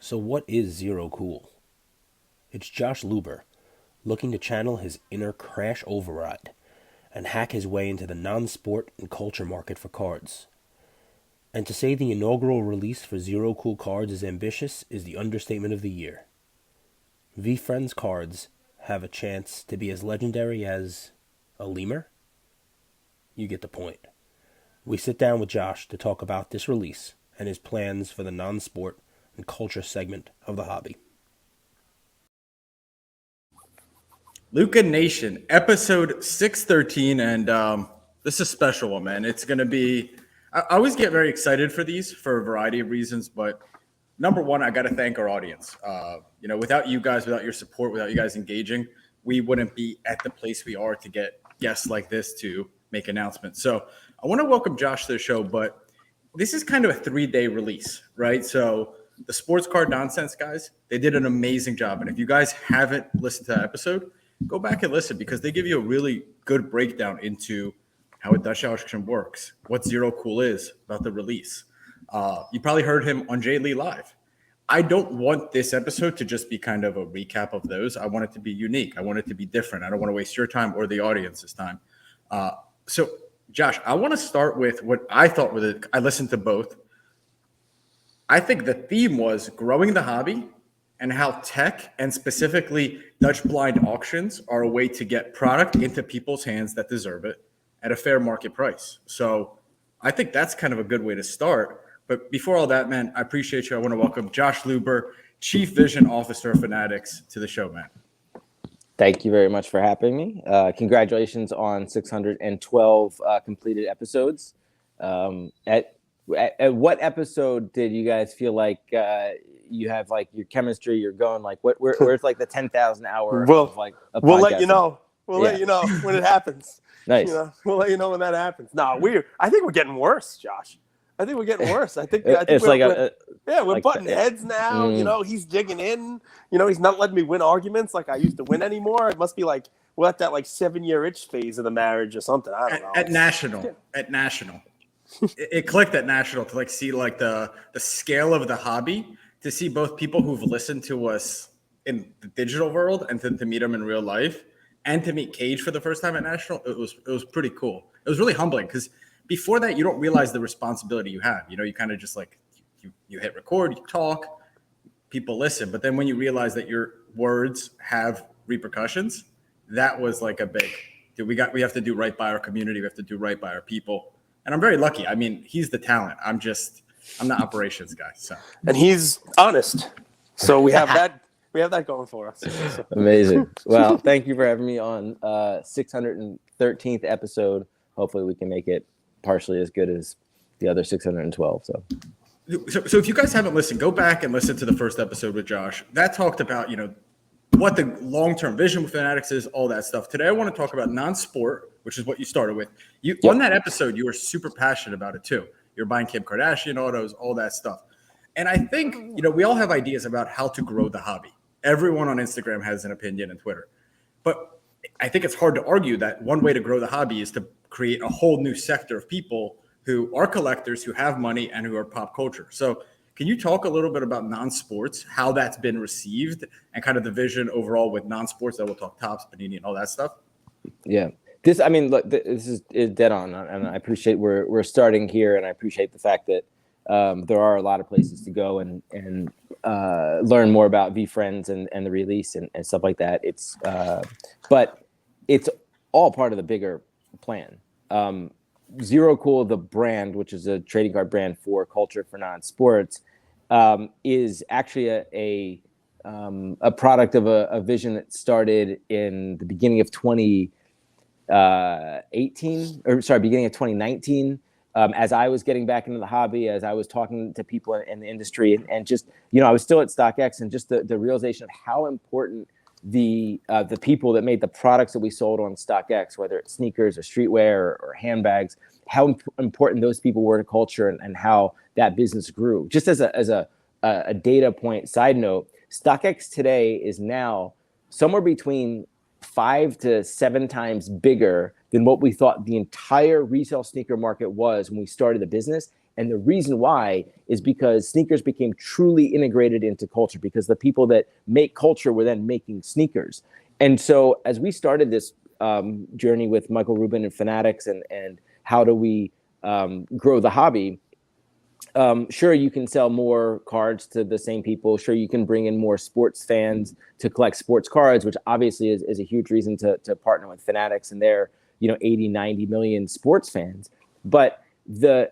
So what is ZeroCool? It's Josh Luber, looking to channel his inner crash override and hack his way into the non-sport and culture market for cards. And to say the inaugural release for ZeroCool cards is ambitious is the understatement of the year. VFriends cards have a chance to be as legendary as a lemur? You get the point. We sit down with Josh to talk about this release and his plans for the non-sport and culture segment of the hobby. Luka Nation, episode 613, and this is a special one, man. It's going to be – I always get very excited for these for a variety of reasons, but number one, I got to thank our audience. Without you guys, without your support, without you guys engaging, we wouldn't be at the place we are to get guests like this to make announcements. So I want to welcome Josh to the show, but this is kind of a 3-day release, right? So the Sports Card Nonsense guys, they did an amazing job. And if you guys haven't listened to that episode, go back and listen because they give you a really good breakdown into how a Dutch auction works, what ZeroCool is, about the release. You probably heard him on Jay Lee Live. I don't want this episode to just be kind of a recap of those. I want it to be unique. I want it to be different. I don't want to waste your time or the audience's time. So, Josh, I want to start with what I thought with it. I listened to both. I think the theme was growing the hobby and how tech and specifically Dutch blind auctions are a way to get product into people's hands that deserve it at a fair market price. So I think that's kind of a good way to start. But before all that, man, I appreciate you. I want to welcome Josh Luber, Chief Vision Officer of Fanatics, to the show, man. Thank you very much for having me. Congratulations on 612 completed episodes. At what episode did you guys feel like you have like your chemistry? You're going like where's like the 10,000 hour of like a we'll podcast? let you know. We'll let you know when it happens. Nice. We'll let you know when that happens. No, I think we're getting worse, Josh. I think we're getting worse. I think it's we're like butting heads now. He's digging in. He's not letting me win arguments like I used to win anymore. It must be like we're at that like 7-year itch phase of the marriage or something. I don't know. At national, it clicked at national to like see like the scale of the hobby, to see both people who've listened to us in the digital world and to meet them in real life, and to meet Cage for the first time at national. It was pretty cool. It was really humbling because before that, you don't realize the responsibility you have. You kind of just like you hit record, you talk, people listen. But then when you realize that your words have repercussions, that was like a big, we have to do right by our community. We have to do right by our people. And I'm very lucky. I mean, he's the talent. I'm the operations guy. So, and he's honest. So we have that. We have that going for us. So. Amazing. Well, thank you for having me on 613th episode. Hopefully we can make it partially as good as the other 612. So if you guys haven't listened, go back and listen to the first episode with Josh. That talked about, what the long-term vision with Fanatics is, all that stuff. Today, I want to talk about non-sport, which is what you started with. On that episode, you were super passionate about it too. You're buying Kim Kardashian autos, all that stuff. And I think, we all have ideas about how to grow the hobby. Everyone on Instagram has an opinion and Twitter. But I think it's hard to argue that one way to grow the hobby is to create a whole new sector of people who are collectors, who have money, and who are pop culture. So can you talk a little bit about non-sports, how that's been received, and kind of the vision overall with non-sports? That we'll talk Topps, Panini, and all that stuff. Yeah. This is dead on, and I appreciate we're starting here, and I appreciate the fact that there are a lot of places to go and learn more about VFriends and the release and stuff like that. But it's all part of the bigger plan. ZeroCool, the brand, which is a trading card brand for culture for non-sports, is actually a product of a vision that started in the beginning of 2019. As I was getting back into the hobby, as I was talking to people in the industry, and just I was still at StockX, and just the realization of how important the people that made the products that we sold on StockX, whether it's sneakers or streetwear or handbags, how important those people were to culture and how that business grew. Just as a data point side note, StockX today is now somewhere between 5 to 7 times bigger than what we thought the entire retail sneaker market was when we started the business. And the reason why is because sneakers became truly integrated into culture, because the people that make culture were then making sneakers. And so as we started this journey with Michael Rubin and Fanatics and how do we grow the hobby, sure, you can sell more cards to the same people. Sure, you can bring in more sports fans to collect sports cards, which obviously is a huge reason to partner with Fanatics and their 80, 90 million sports fans. But the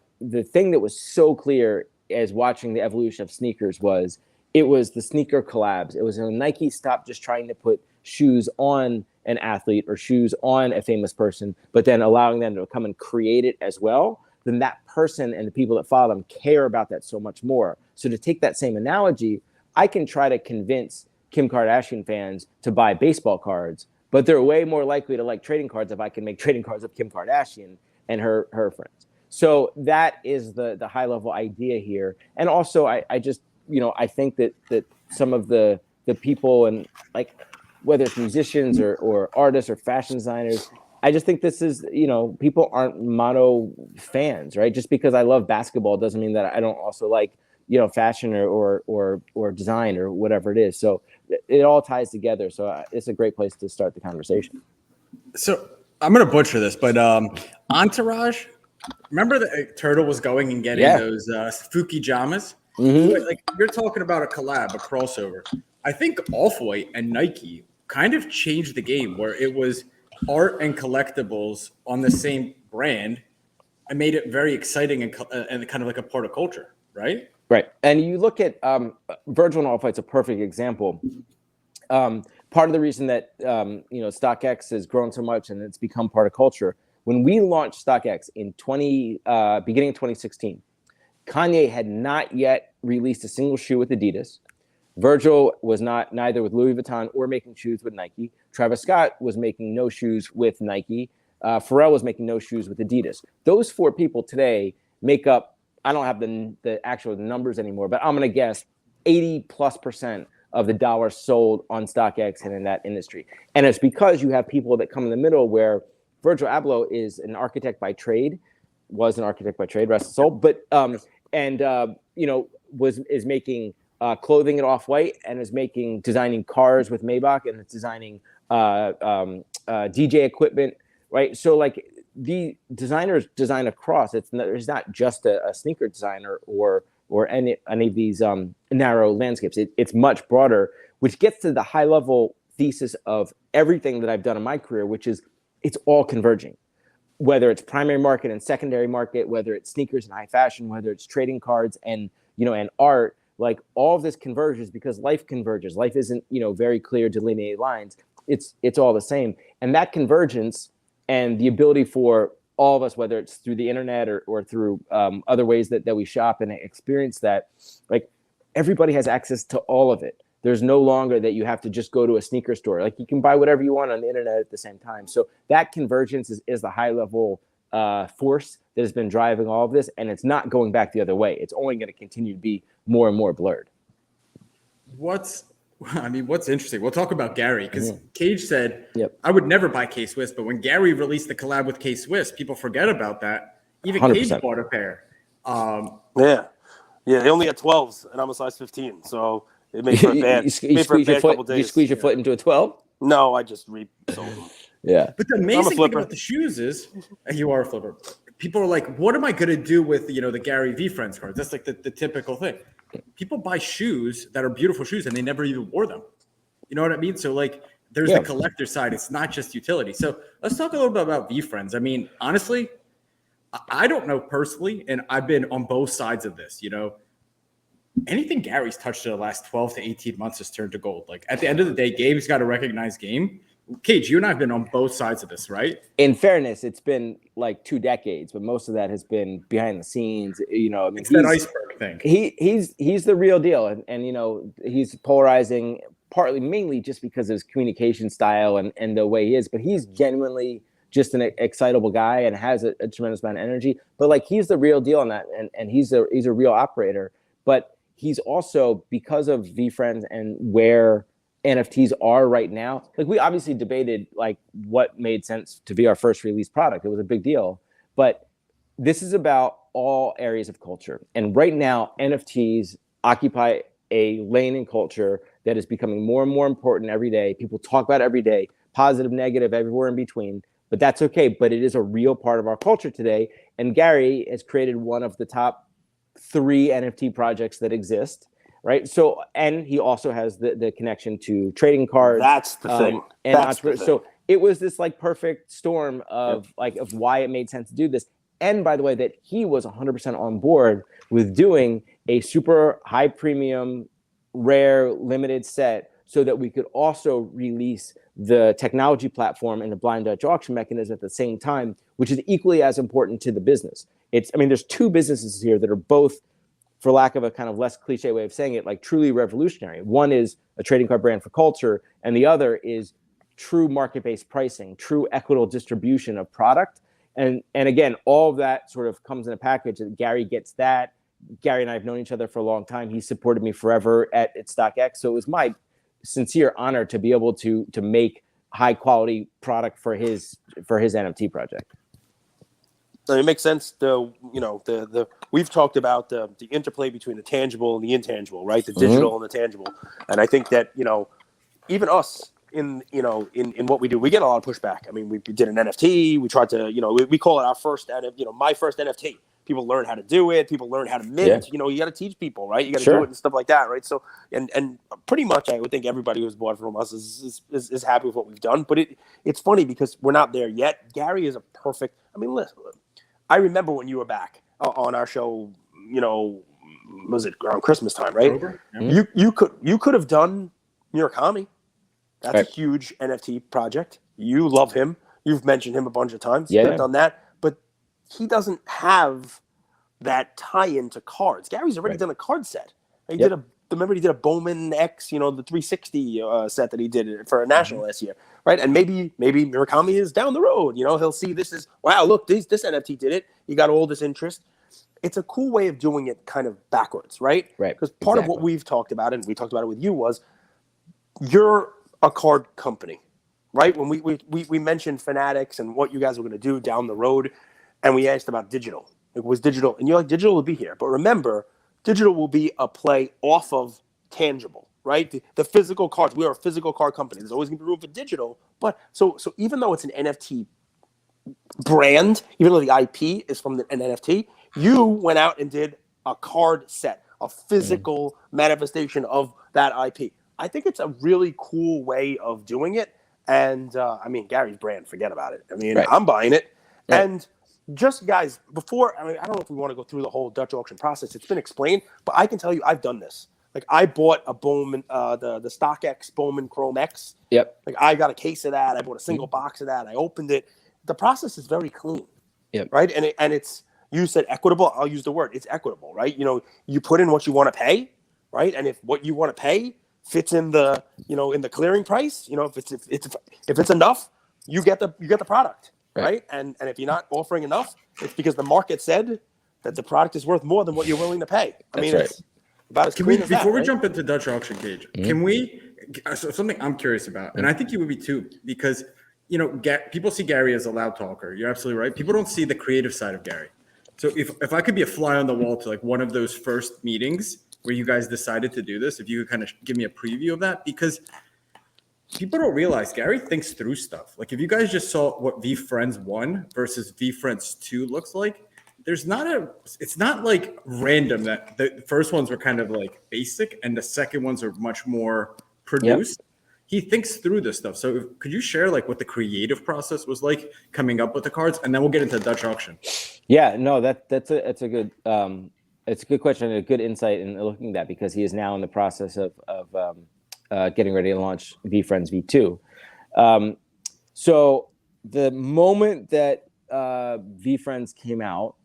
thing that was so clear as watching the evolution of sneakers was the sneaker collabs. It was when Nike stopped just trying to put shoes on an athlete or shoes on a famous person, but then allowing them to come and create it as well. Then that person and the people that follow them care about that so much more. So to take that same analogy, I can try to convince Kim Kardashian fans to buy baseball cards, but they're way more likely to like trading cards if I can make trading cards of Kim Kardashian and her friends. So that is the high level idea here. And also I just, I think that some of the people, and like whether it's musicians or artists or fashion designers, I just think this is, people aren't mono fans, right? Just because I love basketball doesn't mean that I don't also like, fashion or design or whatever it is. So it all ties together. So it's a great place to start the conversation. So I'm going to butcher this, but Entourage, remember that Turtle was going and getting those Fuki Jamas? Mm-hmm. Like you're talking about a collab, a crossover. I think Off-White and Nike kind of changed the game where it was art and collectibles on the same brand and made it very exciting and kind of like a part of culture, right? Right. And you look at Virgil and Off-White's a perfect example. Part of the reason that StockX has grown so much and it's become part of culture, when we launched StockX in beginning of 2016, Kanye had not yet released a single shoe with Adidas. Virgil was neither with Louis Vuitton or making shoes with Nike. Travis Scott was making no shoes with Nike. Pharrell was making no shoes with Adidas. Those four people today make up, I don't have the actual numbers anymore, but I'm going to guess 80+% of the dollars sold on StockX and in that industry. And it's because you have people that come in the middle where Virgil Abloh is an architect by trade, rest his soul, but is making clothing at Off-White and is designing cars with Maybach and is designing DJ equipment, right? So like the designers design across. It's not just a sneaker designer or any of these narrow landscapes. It's much broader, which gets to the high level thesis of everything that I've done in my career, which is it's all converging. Whether it's primary market and secondary market, whether it's sneakers and high fashion, whether it's trading cards and art, like all of this converges because life converges. Life isn't, very clear delineated lines. It's all the same. And that convergence and the ability for all of us, whether it's through the internet or through other ways that we shop and experience that, like everybody has access to all of it. There's no longer that you have to just go to a sneaker store. Like you can buy whatever you want on the internet at the same time. So that convergence is the high level force that has been driving all of this. And it's not going back the other way. It's only going to continue to be more and more blurred. What's interesting? We'll talk about Gary because Cage said, Yep. I would never buy K-Swiss, but when Gary released the collab with K-Swiss, people forget about that. Even 100%. Cage bought a pair. Yeah, they only had 12s, and I'm a size 15, so it makes for a bad, couple days. You squeeze your foot into a 12? No, I just resold them. Yeah. But the amazing thing about the shoes is, you are a flipper. People are like, what am I going to do with, the GaryVee Friends cards? That's like the typical thing. People buy shoes that are beautiful shoes and they never even wore them. You know what I mean? So like there's the collector side. It's not just utility. So let's talk a little bit about VFriends. I mean, honestly, I don't know personally, and I've been on both sides of this, anything Gary's touched in the last 12 to 18 months has turned to gold. Like at the end of the day, Gabe's got to recognize game. Cage, you and I have been on both sides of this, right? In fairness, it's been like 2 decades, but most of that has been behind the scenes. It's that iceberg thing. He's the real deal, and he's polarizing mainly just because of his communication style and the way he is. But he's genuinely just an excitable guy and has a tremendous amount of energy. But like he's the real deal on that, and he's a real operator. But he's also, because of VFriends and where NFTs are right now, like we obviously debated like what made sense to be our first release product. It was a big deal, but this is about all areas of culture. And right now, NFTs occupy a lane in culture that is becoming more and more important every day. People talk about it every day, positive, negative, everywhere in between. But that's okay. But it is a real part of our culture today. And Gary has created one of the top 3 NFT projects that exist, right? So, and he also has the connection to trading cards. That's the thing. And That's the thing. So it was this like perfect storm of of why it made sense to do this. And by the way, that he was 100% on board with doing a super high premium, rare, limited set so that we could also release the technology platform and the blind Dutch auction mechanism at the same time, which is equally as important to the business. There's 2 businesses here that are both, for lack of a kind of less cliche way of saying it, like truly revolutionary. One is a trading card brand for culture, and the other is true market-based pricing, true equitable distribution of product. And again, all of that sort of comes in a package. Gary gets that. Gary and I have known each other for a long time. He supported me forever at StockX. So it was my sincere honor to be able to make high quality product for his NFT project. It makes sense. We've talked about the interplay between the tangible and the intangible, right? The digital and the tangible. And I think that, even us in what we do, we get a lot of pushback. I mean, we did an NFT. We tried to, we call it our first, my first NFT. People learn how to do it. People learn how to mint. Yeah. You got to teach people, right? You got to do it and stuff like that, right? So, and pretty much, I would think everybody who's bought from us is happy with what we've done. But it's funny because we're not there yet. Gary is a perfect. I mean, listen. I remember when you were back on our show. Was it around Christmas time, right? Yeah. You could have done Murakami. That's a huge NFT project. You love him. You've mentioned him a bunch of times. You could have done that. But he doesn't have that tie-in to cards. Gary's already done a card set. He did he did a Bowman X, the 360 set that he did for a national last year, right? And maybe Murakami is down the road. He'll see this is, wow, look, this NFT did it. You got all this interest. It's a cool way of doing it kind of backwards, right? Right. Because part of what we've talked about, and we talked about it with you, was you're a card company, right? When we mentioned Fanatics and what you guys were going to do down the road, and we asked about digital. It was digital, and you're like, digital will be here. But remember, digital will be a play off of tangible, right? The physical cards. We are a physical card company. There's always going to be room for digital. But so even though it's an NFT brand, even though the IP is from an NFT, you went out and did a card set, a physical manifestation of that IP. I think it's a really cool way of doing it. And Gary's brand, forget about it. I'm buying it. Right. And just guys, before, I don't know if we want to go through the whole Dutch auction process. It's been explained, but I can tell you I've done this. Like I bought a Bowman, the StockX Bowman Chrome X. Yep. Like I got a case of that. I bought a single box of that. I opened it. The process is very clean. Yep. Right. And it's, you said equitable. I'll use the word. It's equitable, right? You put in what you want to pay, right? And if what you want to pay fits in the, in the clearing price, if it's enough, you get the product. Right. And if you're not offering enough, it's because the market said that the product is worth more than what you're willing to pay. It's about as clean as that. Before we jump into Dutch auction, Cage, can we? So something I'm curious about, and I think you would be too, because people see Gary as a loud talker. You're absolutely right. People don't see the creative side of Gary. So if I could be a fly on the wall to like one of those first meetings where you guys decided to do this, if you could kind of give me a preview of that, because people don't realize Gary thinks through stuff. Like if you guys just saw what VFriends 1 versus VFriends 2 looks like, it's not like random that the first ones were kind of like basic and the second ones are much more produced. Yep. He thinks through this stuff. So could you share like what the creative process was like coming up with the cards, and then we'll get into Dutch auction. Yeah, no, that's a good it's a good question and a good insight in looking at that, because he is now in the process of getting ready to launch VFriends V2. So the moment that VFriends came out,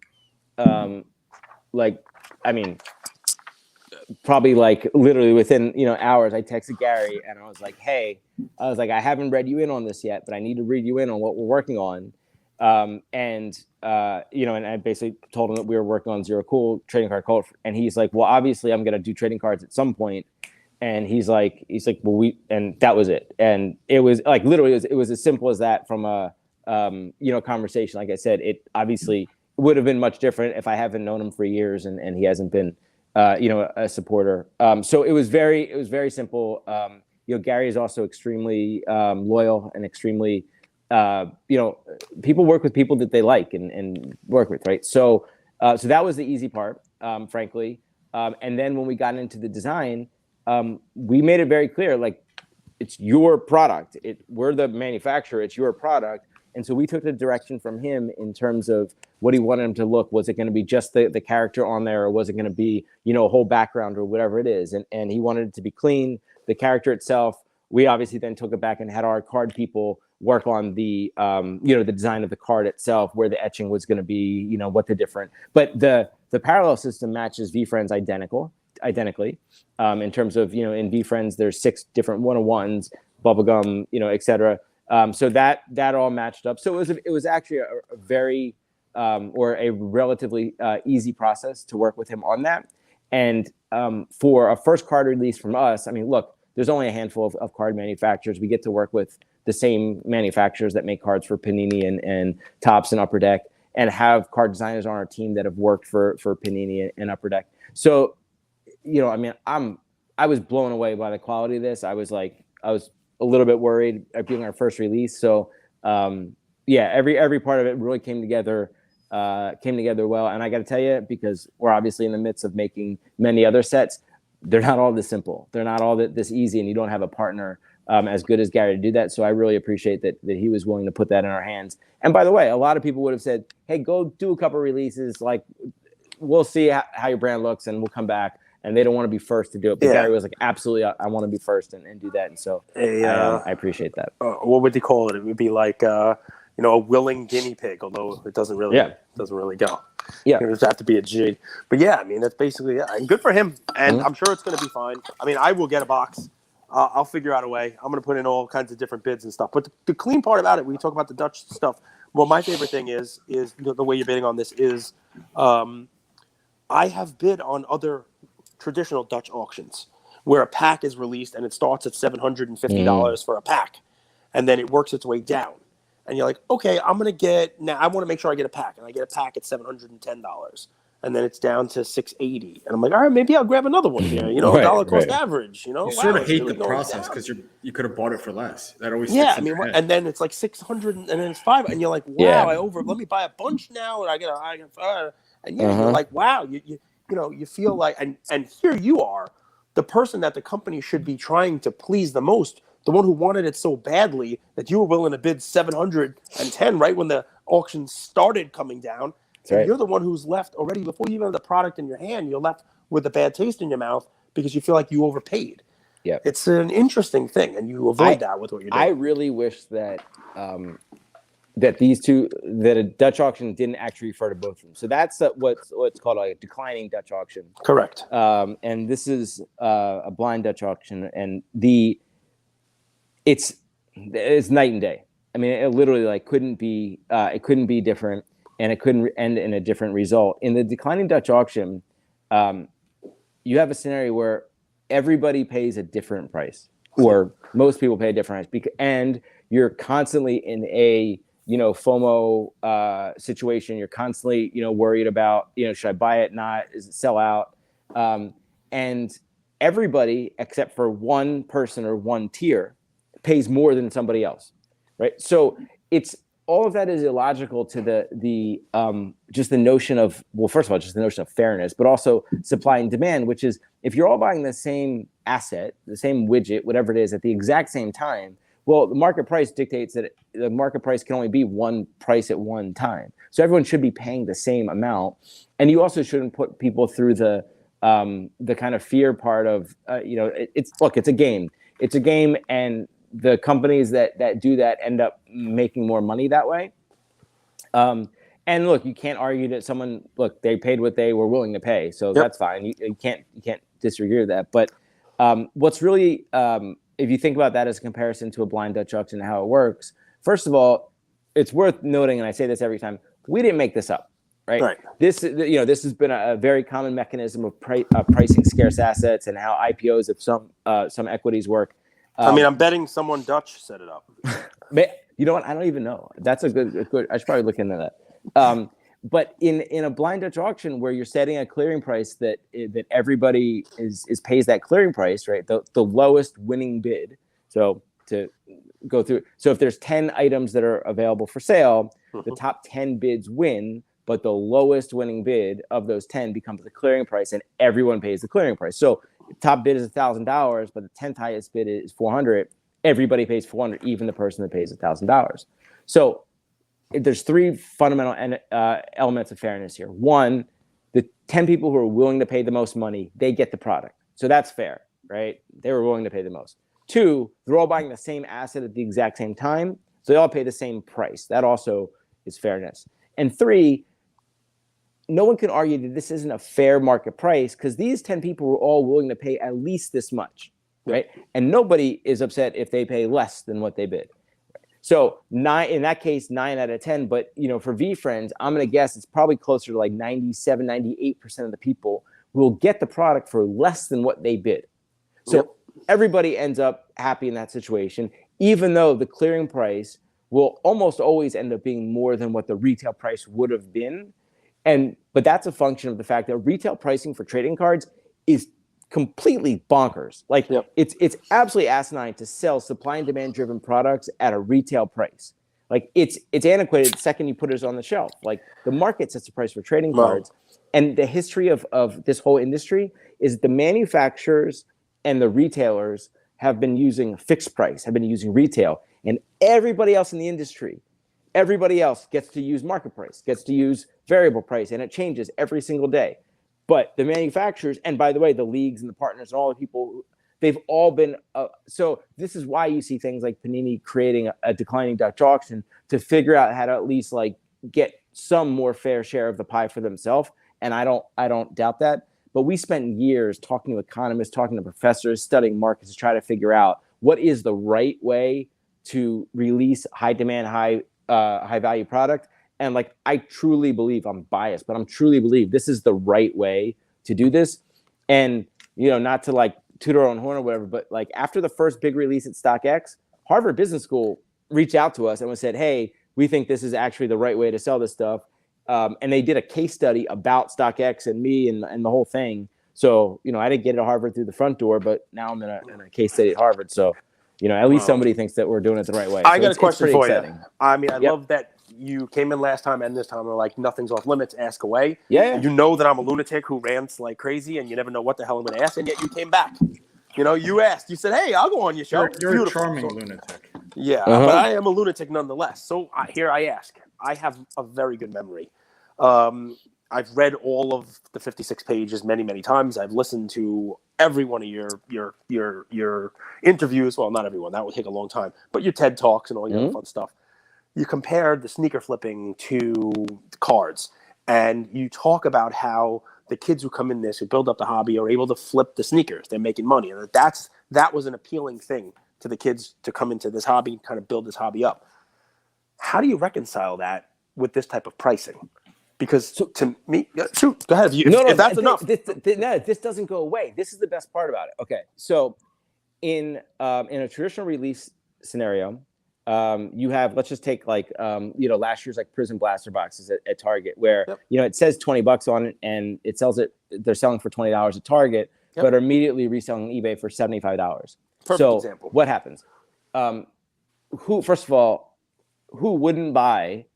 probably like literally within hours, I texted Gary and I was like, hey, I haven't read you in on this yet, but I need to read you in on what we're working on. And I basically told him that we were working on ZeroCool trading card code, and he's like, well, obviously I'm going to do trading cards at some point. And he's like, well, and that was it. And it was like, literally it was as simple as that from a, conversation. Like I said, it obviously would have been much different if I haven't known him for years and he hasn't been, a supporter. So it was very simple. Gary is also extremely loyal and extremely, people work with people that they like and work with, right? So that was the easy part, frankly. And then when we got into the design, we made it very clear, like, it's your product. We're the manufacturer. It's your product. And so we took the direction from him in terms of what he wanted him to look. Was it going to be just the character on there, or was it going to be, a whole background or whatever it is? And he wanted it to be clean. The character itself, we obviously then took it back and had our card people work on the, the design of the card itself, where the etching was going to be, what the different. But the parallel system matches VFriends identically, in terms of, in VFriends, there's 6 different 101s, bubblegum, et cetera. So that all matched up. So it was actually a very or a relatively easy process to work with him on that. And for a first card release from us, I mean, look, there's only a handful of card manufacturers. We get to work with the same manufacturers that make cards for Panini and Topps and Upper Deck, and have card designers on our team that have worked for Panini and Upper Deck. So, I mean, I was blown away by the quality of this. I was a little bit worried at being our first release. So every part of it really came together well. And I got to tell you, because we're obviously in the midst of making many other sets, they're not all this simple. They're not all this easy, and you don't have a partner as good as Gary to do that. So I really appreciate that he was willing to put that in our hands. And by the way, a lot of people would have said, hey, go do a couple releases. Like, we'll see how your brand looks and we'll come back. And they don't want to be first to do it. But Gary was like, absolutely, I want to be first and do that. And so I appreciate that. What would they call it? It would be like, a willing guinea pig, although it doesn't really go. Yeah. It would have to be a G. But yeah, I mean, that's basically it. And good for him. And I'm sure it's going to be fine. I mean, I will get a box. I'll figure out a way. I'm going to put in all kinds of different bids and stuff. But the clean part about it, when you talk about the Dutch stuff, well, my favorite thing is the way you're bidding on this is I have bid on other traditional Dutch auctions where a pack is released and it starts at $750 for a pack, and then it works its way down. And you're like, okay, I want to make sure I get a pack, and I get a pack at $710, and then it's down to $680, and I'm like, all right, maybe I'll grab another one here. Dollar cost average. You sort of hate the process because you could have bought it for less. That always and then it's like 600, and then it's $500, and you're like, wow, let me buy a bunch now, and you're like, wow, you feel like, and here you are, the person that the company should be trying to please the most, the one who wanted it so badly that you were willing to bid 710 right when the auction started coming down. That's right. You're the one who's left already before you even have the product in your hand. You're left with a bad taste in your mouth because you feel like you overpaid. Yeah, it's an interesting thing, and you avoid that with what you're doing. I really wish that that a Dutch auction didn't actually refer to both of them. So that's what's called a declining Dutch auction. Correct. And this is a blind Dutch auction, and it's night and day. I mean, it literally couldn't be different, and it couldn't end in a different result. In the declining Dutch auction, you have a scenario where everybody pays a different price, or most people pay a different price, and you're constantly in a FOMO situation. You're constantly, worried about, should I buy it? Not, is it sell out? And everybody except for one person or one tier pays more than somebody else, right? So it's all of that is illogical to the just the notion of, well, first of all, just the notion of fairness, but also supply and demand, which is if you're all buying the same asset, the same widget, whatever it is, at the exact same time, well, the market price dictates that the market price can only be one price at one time. So everyone should be paying the same amount. And you also shouldn't put people through the kind of fear part of, it's a game. It's a game, and the companies that do that end up making more money that way. And look, you can't argue that they paid what they were willing to pay. So that's fine. You can't disregard that. But what's really, if you think about that as a comparison to a blind Dutch auction and how it works, first of all, it's worth noting, and I say this every time, we didn't make this up, right? This has been a very common mechanism of pricing scarce assets and how IPOs of some equities work. I'm betting someone Dutch set it up. You know what? I don't even know. That's a good. I should probably look into that. But in a blind Dutch auction where you're setting a clearing price that everybody is pays that clearing price, right? The lowest winning bid. So to go through, so if there's 10 items that are available for sale, the top 10 bids win, but the lowest winning bid of those 10 becomes the clearing price, and everyone pays the clearing price. So top bid is $1,000, but the 10th highest bid is $400. Everybody pays $400, even the person that pays $1,000. So there's three fundamental elements of fairness here. One, the 10 people who are willing to pay the most money, they get the product. So that's fair, right? They were willing to pay the most. Two, they're all buying the same asset at the exact same time, so they all pay the same price. That also is fairness. And three, no one can argue that this isn't a fair market price because these 10 people were all willing to pay at least this much, right? And nobody is upset if they pay less than what they bid. So in that case, 9 out of 10. But for VFriends, I'm going to guess it's probably closer to like 97, 98% of the people will get the product for less than what they bid. So everybody ends up happy in that situation, even though the clearing price will almost always end up being more than what the retail price would have been. But that's a function of the fact that retail pricing for trading cards is completely bonkers. Like it's absolutely asinine to sell supply and demand driven products at a retail price. Like it's antiquated the second you put it on the shelf. Like the market sets the price for trading cards. And the history of this whole industry is the manufacturers and the retailers have been using fixed price, have been using retail, and everybody else in the industry, everybody else gets to use market price, gets to use variable price, and it changes every single day. But the manufacturers, and by the way, the leagues and the partners and all the people, they've all been, so this is why you see things like Panini creating a declining Dutch auction to figure out how to at least like get some more fair share of the pie for themselves. And I don't doubt that. But we spent years talking to economists, talking to professors, studying markets to try to figure out what is the right way to release high demand, high value product. And like, I truly believe, I'm biased, but I'm truly believe this is the right way to do this. And, not to like toot our own horn or whatever, but like after the first big release at StockX, Harvard Business School reached out to us and said, hey, we think this is actually the right way to sell this stuff. And they did a case study about StockX and me and the whole thing. So, I didn't get to Harvard through the front door, but now I'm in a case study at Harvard. So, at least somebody thinks that we're doing it the right way. I so got a question for exciting. you. I mean, I love that you came in last time and this time. We're like, nothing's off limits. Ask away. Yeah. You know that I'm a lunatic who rants like crazy, and you never know what the hell I'm going to ask, and yet you came back. You asked. You said, "Hey, I'll go on your show." You're a charming lunatic. Yeah, but I am a lunatic nonetheless. So here I ask. I have a very good memory. I've read all of the 56 pages many, many times. I've listened to every one of your interviews. Well, not everyone. That would take a long time. But your TED Talks and all your fun stuff. You compared the sneaker flipping to cards. And you talk about how the kids who come in this, who build up the hobby, are able to flip the sneakers. They're making money. And that was an appealing thing to the kids to come into this hobby, kind of build this hobby up. How do you reconcile that with this type of pricing? Because to me, shoot, go ahead. If that's enough. This doesn't go away. This is the best part about it. Okay, so in a traditional release scenario, you have, let's just take like last year's like Prism Blaster boxes at Target, where it says $20 on it and it sells it. They're selling for $20 at Target, but are immediately reselling on eBay for $75. Perfect example. What happens? First of all, who wouldn't buy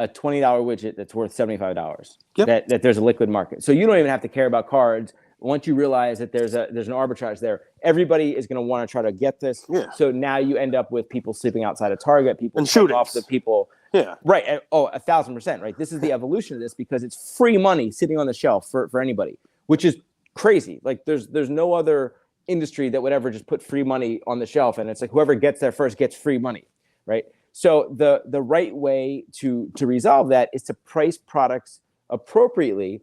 a $20 widget that's worth $75? That there's a liquid market. So you don't even have to care about cards. Once you realize that there's an arbitrage there, everybody is going to want to try to get this. Yeah. So now you end up with people sleeping outside of Target, people and shooting off the people. Yeah. Right. Oh, 1,000%. Right. This is the evolution of this because it's free money sitting on the shelf for anybody, which is crazy. Like there's no other industry that would ever just put free money on the shelf, and it's like whoever gets there first gets free money. Right. So the right way to resolve that is to price products appropriately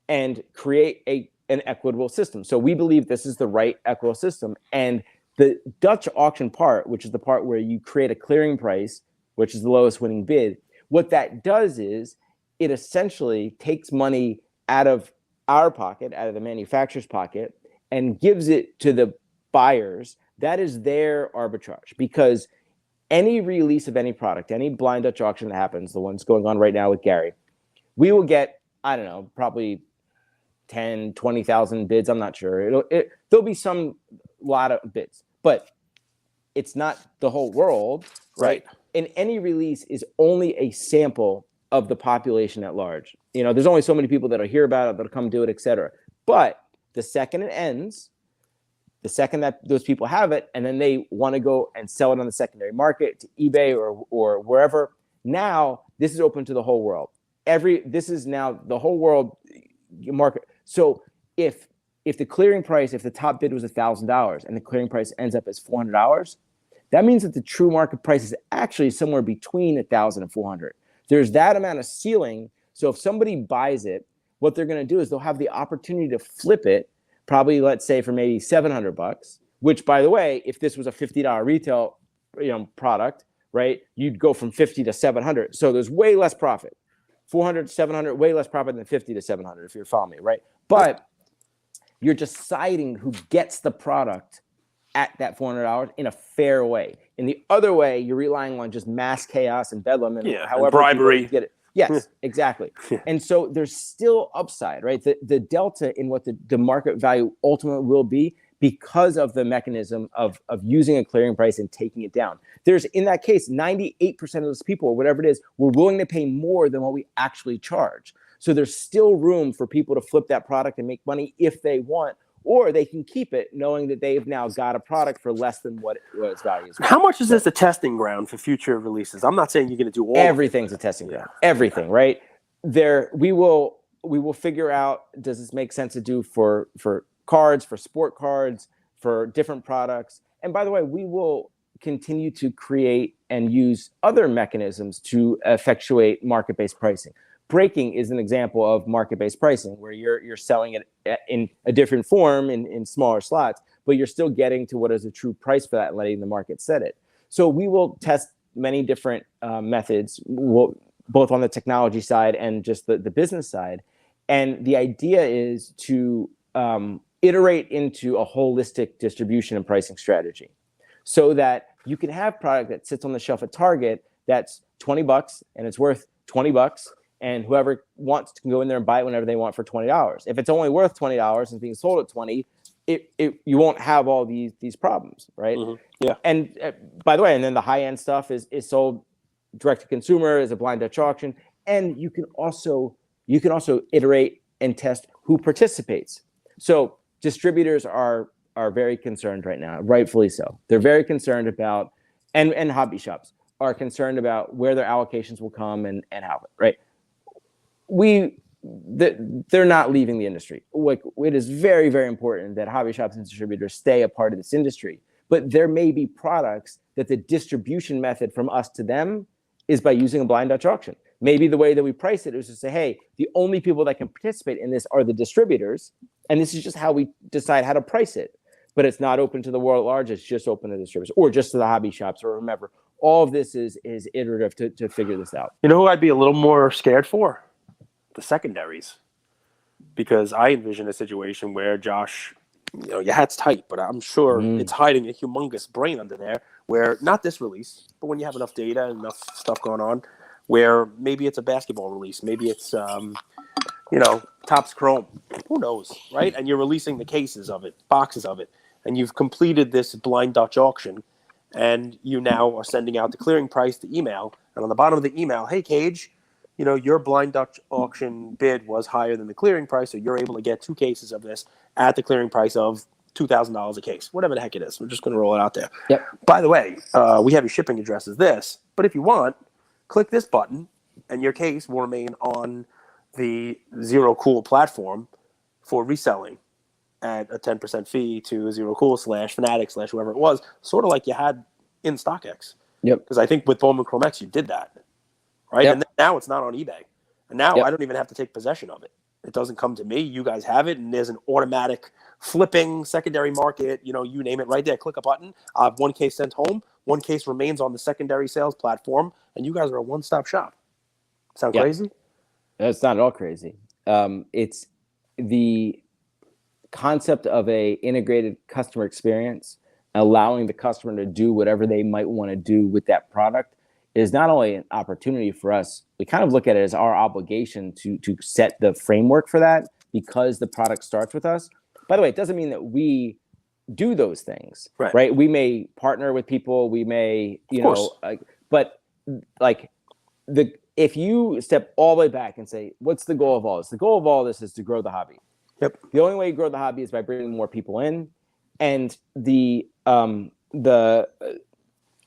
and create an equitable system. So we believe this is the right equitable system. And the Dutch auction part, which is the part where you create a clearing price, which is the lowest winning bid, what that does is it essentially takes money out of our pocket, out of the manufacturer's pocket, and gives it to the buyers. That is their arbitrage, because any release of any product, any blind Dutch auction that happens, the ones going on right now with Gary, we will get, I don't know, probably 10, 20,000 bids. I'm not sure. There'll be some lot of bids, but it's not the whole world, right? And any release is only a sample of the population at large. You know, there's only so many people that'll hear about it, that'll come do it, et cetera. But the second it ends, the second that those people have it, and then they want to go and sell it on the secondary market to eBay or wherever, now this is open to the whole world. This is now the whole world market. So if the clearing price, if the top bid was $1,000 and the clearing price ends up as $400, that means that the true market price is actually somewhere between $1,000 and $400. There's that amount of ceiling. So if somebody buys it, what they're going to do is they'll have the opportunity to flip it, probably, let's say, for maybe $700, which, by the way, if this was a $50 retail, product, right, you'd go from 50 to 700. So there's way less profit. 400 to 700, way less profit than 50 to 700, if you're following me, right? But you're deciding who gets the product at that $400 in a fair way. In the other way, you're relying on just mass chaos and bedlam and however and bribery. You get it. Yes, exactly. And so there's still upside, right? The delta in what the market value ultimately will be because of the mechanism of using a clearing price and taking it down. There's, in that case, 98% of those people, or whatever it is, were willing to pay more than what we actually charge. So there's still room for people to flip that product and make money if they want, or they can keep it knowing that they've now got a product for less than what its value is. How much is this a testing ground for future releases? I'm not saying you're going to do all. Everything's a testing ground. Everything, right? We will figure out, does this make sense to do for cards, for sport cards, for different products? And by the way, we will continue to create and use other mechanisms to effectuate market-based pricing. Breaking is an example of market-based pricing, where you're selling it in a different form in smaller slots, but you're still getting to what is a true price for that and letting the market set it. So we will test many different methods, both on the technology side and just the business side. And the idea is to iterate into a holistic distribution and pricing strategy, so that you can have product that sits on the shelf at Target that's $20 and it's worth $20. And whoever wants can go in there and buy it whenever they want for $20. If it's only worth $20 and being sold at $20, you won't have all these problems, right? Mm-hmm. Yeah. And by the way, and then the high end stuff is sold direct to consumer as a blind Dutch auction, and you can also iterate and test who participates. So distributors are very concerned right now, rightfully so. They're very concerned about, and hobby shops are concerned about where their allocations will come and how, right? They're not leaving the industry. Like, it is very, very important that hobby shops and distributors stay a part of this industry. But there may be products that the distribution method from us to them is by using a blind Dutch auction. Maybe the way that we price it is to say, hey, the only people that can participate in this are the distributors, and this is just how we decide how to price it. But it's not open to the world at large. It's just open to distributors or just to the hobby shops or whomever. All of this is iterative to figure this out. You know who I'd be a little more scared for? The secondaries. Because I envision a situation where, Josh, your hat's tight, but I'm sure it's hiding a humongous brain under there where, not this release, but when you have enough data and enough stuff going on, where maybe it's a basketball release, maybe it's, Topps Chrome, who knows, right? And you're releasing the cases of it, boxes of it, and you've completed this blind Dutch auction, and you now are sending out the clearing price to email, and on the bottom of the email, hey, Cage, your blind Dutch auction bid was higher than the clearing price, so you're able to get 2 cases of this at the clearing price of $2,000 a case, whatever the heck it is. We're just going to roll it out there. Yep. By the way, we have your shipping address as this, but if you want, click this button, and your case will remain on the ZeroCool platform for reselling at a 10% fee to ZeroCool / Fanatics / whoever it was, sort of like you had in StockX. Yep. Because I think with Bowman Chrome X, you did that. Right? Yep. And now it's not on eBay. And now I don't even have to take possession of it. It doesn't come to me. You guys have it, and there's an automatic flipping secondary market. You name it right there. Click a button. 1 case sent home. 1 case remains on the secondary sales platform, and you guys are a one-stop shop. Sound crazy? It's not at all crazy. It's the concept of a integrated customer experience, allowing the customer to do whatever they might want to do with that product, is not only an opportunity for us, we kind of look at it as our obligation to set the framework for that because the product starts with us. By the way, it doesn't mean that we do those things, right? We may partner with people, we may, but like if you step all the way back and say, what's the goal of all this? The goal of all this is to grow the hobby. Yep. The only way you grow the hobby is by bringing more people in, and the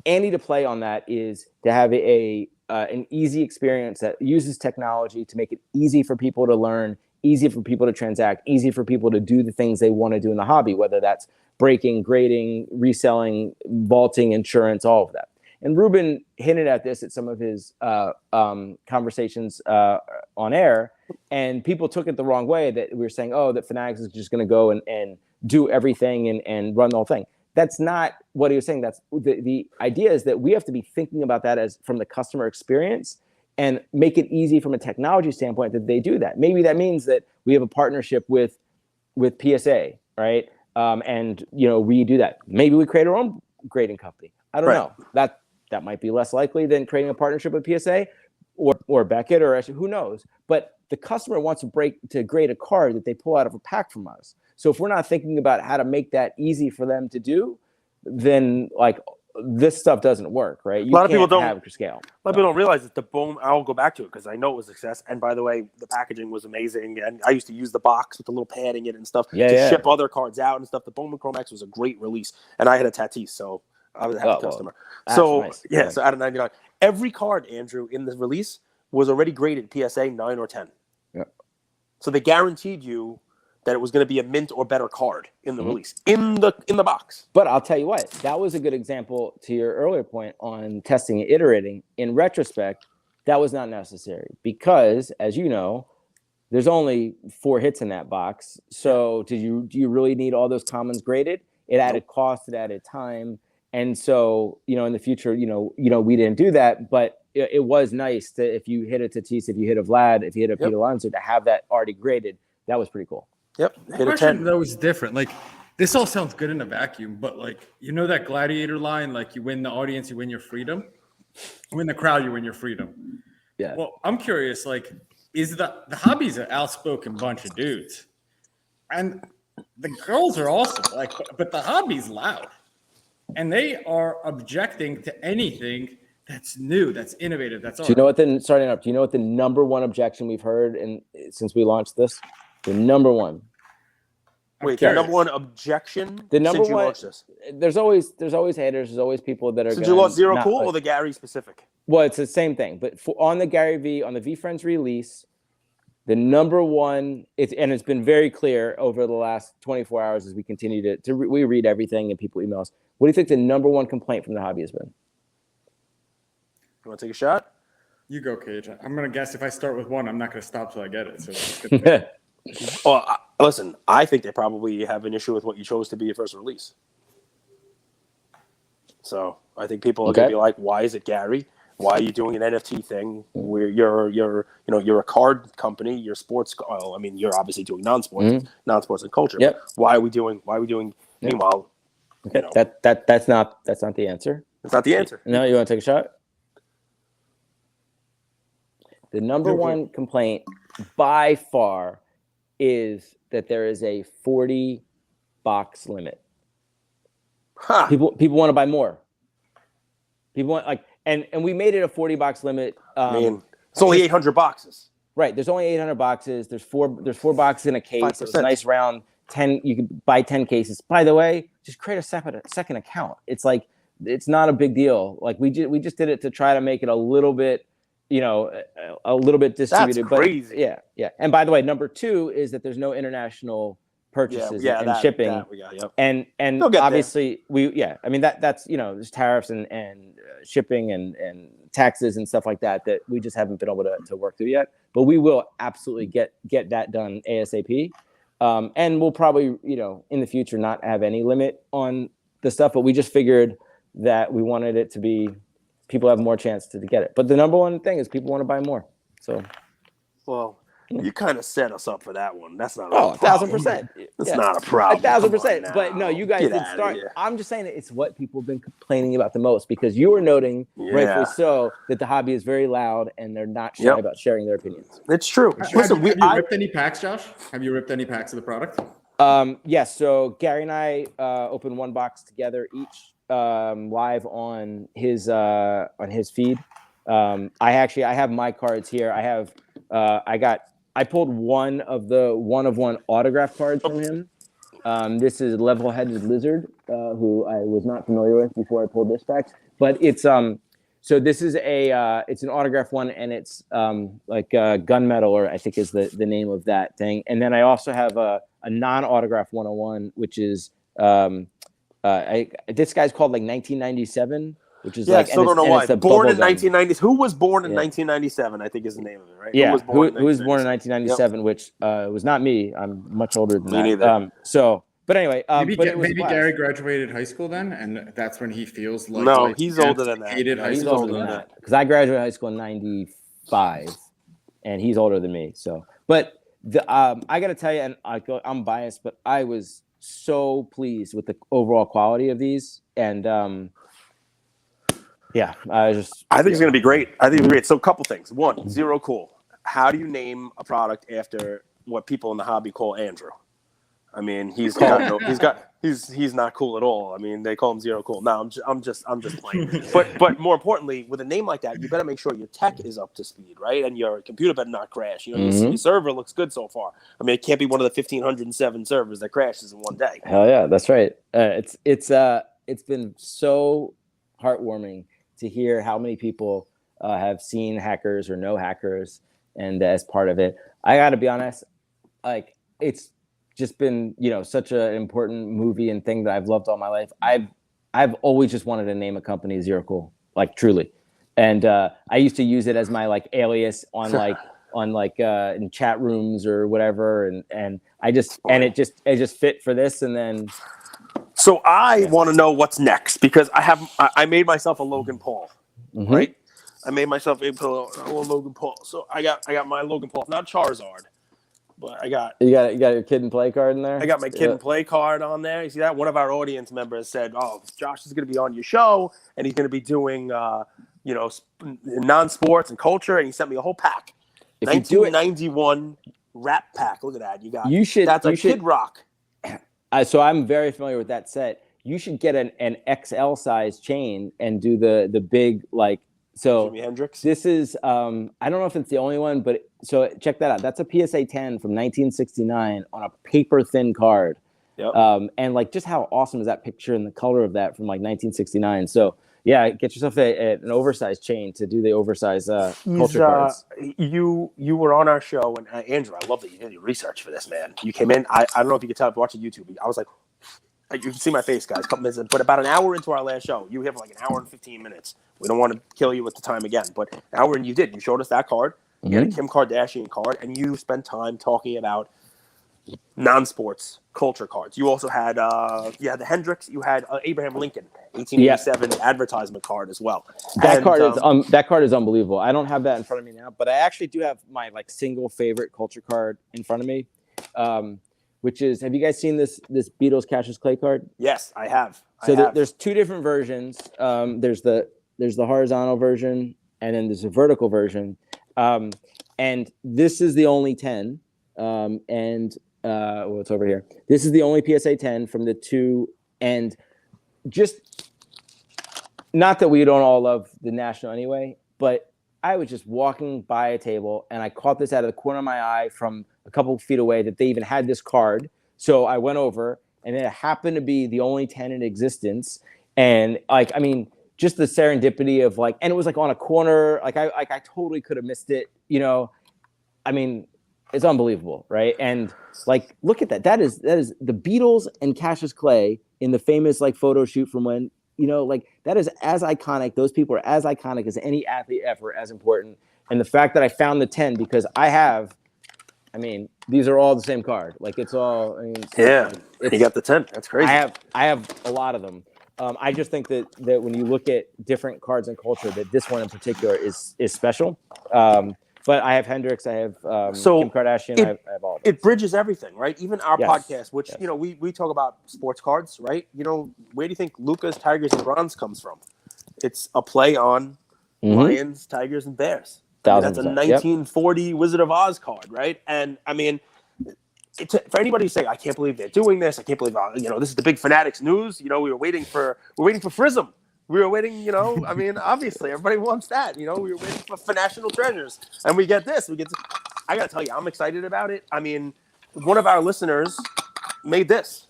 ante to play on that is to have an easy experience that uses technology to make it easy for people to learn, easy for people to transact, easy for people to do the things they want to do in the hobby, whether that's breaking, grading, reselling, vaulting, insurance, all of that. And Ruben hinted at this at some of his conversations on air, and people took it the wrong way that we were saying, oh, that Fanatics is just going to go and do everything and run the whole thing. That's not what he was saying. That's the idea is that we have to be thinking about that as from the customer experience and make it easy from a technology standpoint that they do that. Maybe that means that we have a partnership with PSA, right? And we do that. Maybe we create our own grading company. I don't know. That might be less likely than creating a partnership with PSA or Beckett or who knows. But the customer wants to grade a card that they pull out of a pack from us. So if we're not thinking about how to make that easy for them to do, then like this stuff doesn't work, right? A lot of people don't have scale. A lot of people don't realize that the boom. I'll go back to it because I know it was a success. And by the way, the packaging was amazing, and I used to use the box with the little padding in it and stuff to ship other cards out and stuff. The Bowman Chrome X was a great release, and I had a Tatis, so I was a happy customer. So nice. So out of 99, every card, Andrew, in the release was already graded PSA 9 or 10. Yeah. So they guaranteed you that it was going to be a mint or better card in the release, in the box. But I'll tell you what, that was a good example to your earlier point on testing and iterating. In retrospect, that was not necessary because, as you know, there's only 4 hits in that box. So do you really need all those commons graded? It added cost, it added time. And so, in the future, we didn't do that, but it was nice to, if you hit a Tatis, if you hit a Vlad, if you hit a Peter Alonso, to have that already graded. That was pretty cool. Yep. The question though is different. Like this all sounds good in a vacuum, but like that gladiator line, like you win the audience, you win your freedom. You win the crowd, you win your freedom. Yeah. Well, I'm curious, like, is the hobby's an outspoken bunch of dudes. And the girls are awesome, like, but the hobby's loud. And they are objecting to anything that's new, that's innovative, that's Do you know what the number one objection we've heard since we launched this? The number one. Wait, the number one objection the number since you one, launched this? There's always haters. There's always people that are since you launched ZeroCool or the Gary specific? Well, it's the same thing. But on the GaryVee, on the VFriends release, the number one, it's been very clear over the last 24 hours as we continue we read everything and people email us. What do you think the number one complaint from the hobby has been? You want to take a shot? You go, Cage. I'm going to guess if I start with one, I'm not going to stop till I get it. So Well, listen, I think they probably have an issue with what you chose to be your first release. So I think people are going to be like, why is it Gary? Why are you doing an NFT thing where you're a card company, you're sports. Well, I mean, you're obviously doing non-sports and culture. Yep. Why are we doing? Meanwhile, that's not the answer. It's not the answer. No, you want to take a shot? The number one complaint by far is that there is a 40 box limit. Huh. People want to buy more. People want and we made it a 40 box limit. It's only 800 boxes. Right. There's only 800 boxes. There's four boxes in a case. 5%. It's a nice round 10. You can buy 10 cases. By the way, just create a second account. It's like, it's not a big deal. Like we just did it to try to make it a little bit, a little bit distributed. That's crazy. But yeah. And by the way, number 2 is that there's no international purchases and shipping. And obviously that's there's tariffs and shipping and taxes and stuff like that we just haven't been able to work through yet. But we will absolutely get that done ASAP. And we'll probably, in the future not have any limit on the stuff, but we just figured that we wanted it to be people have more chance to get it. But the number one thing is people want to buy more. So, well, You kind of set us up for that one. That's not. Oh, a problem. 1,000%. That's not a problem. 1,000%. But no, you guys Get did outta start. here. I'm just saying that it's what people have been complaining about the most because you were noting, rightfully so, that the hobby is very loud and they're not shy about sharing their opinions. It's true. Listen, have you ripped any packs, Josh? Have you ripped any packs of the product? Yes. So Gary and I opened one box together each live on his feed. I have my cards here. I pulled one of one autograph cards from him. This is Level-Headed Lizard, who I was not familiar with before I pulled this pack. But it's so this is it's an autograph one, and it's like Gunmetal, or I think is the name of that thing. And then I also have a non-autograph 101, which is this guy's called like 1997. Which is I still don't know why. Born in 1990s. Who was born in 1997? I think is the name of it, right? Yeah. Who was born in 1997, which was not me. I'm much older than that. Neither. But anyway, maybe Gary graduated high school then, and that's when he feels like no, he's older than that. He's older than that because I graduated high school in '95, and he's older than me. So, but I got to tell you, and I'm biased, but I was so pleased with the overall quality of these, and yeah, I think it's going to be great. I think it's great. So a couple things. One, ZeroCool. How do you name a product after what people in the hobby call Andrew? I mean, he's not cool at all. I mean, they call him ZeroCool. No, I'm just playing. But more importantly, with a name like that, you better make sure your tech is up to speed, right? And your computer better not crash. You know, your server looks good so far. I mean, it can't be one of the 1,507 servers that crashes in one day. Hell yeah, that's right. It's been so heartwarming to hear how many people have seen hackers or know hackers, and as part of it, I got to be honest, like it's just been such an important movie and thing that I've loved all my life. I've always just wanted to name a company ZeroCool, like truly, and I used to use it as my like alias on in chat rooms or whatever, and it just fit for this, and then. So I want to know what's next because I made myself a Logan Paul, right? I made myself a Logan Paul. So I got my Logan Paul, not Charizard, but I got you got your Kid and Play card in there. I got my Kid and Play card on there. You see that? One of our audience members said, "Oh, Josh is going to be on your show, and he's going to be doing non-sports and culture," and he sent me a whole pack. 1991 wrap pack. Look at that. That's a Kid Rock. So I'm very familiar with that set. You should get an XL size chain and do the big like. So Jimi Hendrix. This is I don't know if it's the only one, but so check that out. That's a PSA 10 from 1969 on a paper thin card. Yep. And like just how awesome is that picture and the color of that from like 1969. So yeah, get yourself an oversized chain to do the oversized culture cards. You were on our show, and Andrew, I love that you did your research for this, man. You came in. I don't know if you could tell watching YouTube. I was like, you can see my face, guys. Couple minutes, but about an hour into our last show, you have like an hour and 15 minutes. We don't want to kill you with the time again, but an hour, and you did. You showed us that card. You had a Kim Kardashian card, and you spent time talking about non-sports culture cards. You also had the Hendrix. You had Abraham Lincoln, 1887 advertisement card as well. That card is unbelievable. I don't have that in front of me now, but I actually do have my like single favorite culture card in front of me, which is, have you guys seen this Beatles Cassius Clay card? Yes, I have. There's two different versions. There's the horizontal version, and then there's a vertical version. And this is the only 10. It's over here. This is the only PSA 10 from the two, and just not that we don't all love the National anyway, but I was just walking by a table and I caught this out of the corner of my eye from a couple of feet away that they even had this card. So I went over, and it happened to be the only 10 in existence. And like, I mean, just the serendipity of like, and it was like on a corner, I totally could have missed it, I mean, it's unbelievable, right? And like, look at that. That is the Beatles and Cassius Clay in the famous like photo shoot from when, like that is as iconic. Those people are as iconic as any athlete ever, as important. And the fact that I found the 10 because these are all the same card. Like it's all. You got the 10. That's crazy. I have a lot of them. I just think that when you look at different cards and culture, that this one in particular is special. But I have Hendrix, I have So Kim Kardashian, I have all of it bridges everything, right? Even our Yes. podcast, which, Yes. you know, we talk about sports cards, right? You know, where do you think Luka's Tigers and Bronze comes from? It's a play on Lions, Tigers, and Bears. I mean, that's a 1000%. 1940 Wizard of Oz card, right? And I mean, for anybody to say, I can't believe they're doing this, I can't believe, you know, this is the big Fanatics news. You know, we're waiting for Frism. We were waiting, you know, I mean, obviously everybody wants that. You know, we were waiting for national treasures, and we get this. I got to tell you, I'm excited about it. I mean, one of our listeners made this.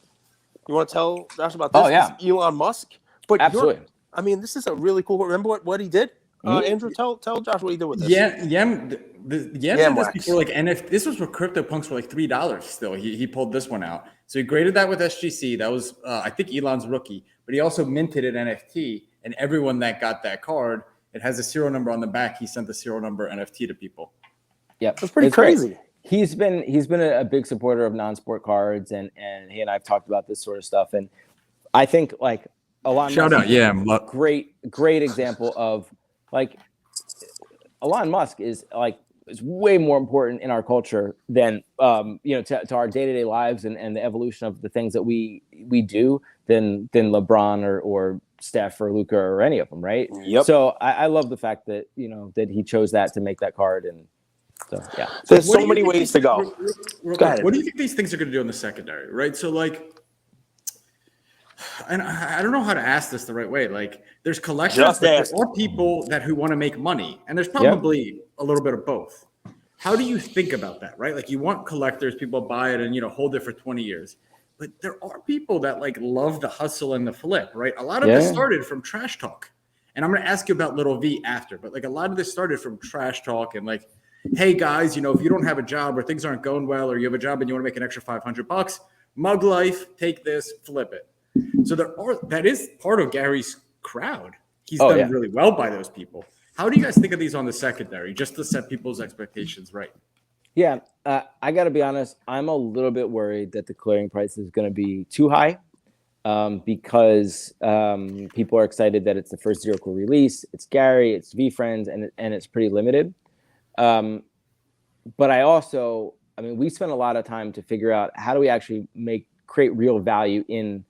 You want to tell Josh about this? Oh, yeah. This is Elon Musk. But Absolutely. I mean, this is a really cool. Remember what he did? Andrew, tell Josh what he did with this. Yam did this wax. before, like NFT. This was where CryptoPunks were like $3 still. He pulled this one out. So he graded that with SGC. That was I think Elon's rookie, but he also minted an NFT, and everyone that got that card, it has a serial number on the back. He sent the serial number NFT to people. Yep. It's pretty crazy. Great. He's been a big supporter of non-sport cards, and he and I've talked about this sort of stuff. And I think like Elon Shout Musk out, yeah, great example of like Elon Musk is way more important in our culture than you know, to our day-to-day lives and the evolution of the things that we do than LeBron or Steph or Luka or any of them, right? Yep. So I love the fact that, you know, that he chose that to make that card. And so yeah, There's so many ways to go. Go ahead. What do you think these things are going to do in the secondary, right? So like, and I don't know how to ask this the right way. Like, there's collectors, there are people who want to make money, and there's probably a little bit of both. How do you think about that, right? Like, you want collectors, people buy it and, you know, hold it for 20 years. But there are people that like love the hustle and the flip, right? A lot of this started from trash talk. And I'm going to ask you about Little V after, but like a lot of this started from trash talk and like, hey guys, you know, if you don't have a job or things aren't going well, or you have a job and you want to make an extra $500, mug life, take this, flip it. So that is part of Gary's crowd. He's done really well by those people. How do you guys think of these on the secondary, just to set people's expectations right? Yeah, I got to be honest. I'm a little bit worried that the clearing price is going to be too high because people are excited that it's the first ZeroCool release. It's Gary, it's VFriends, and it's pretty limited. But I mean, we spent a lot of time to figure out how do we actually create real value in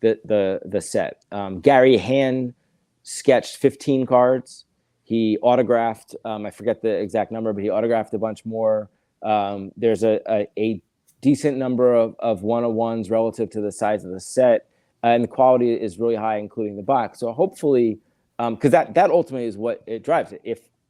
the set. Gary hand sketched 15 cards. He autographed, I forget the exact number, but he autographed a bunch more. There's a decent number of one-on-ones relative to the size of the set, and the quality is really high, including the box. So hopefully, because that ultimately is what it drives it.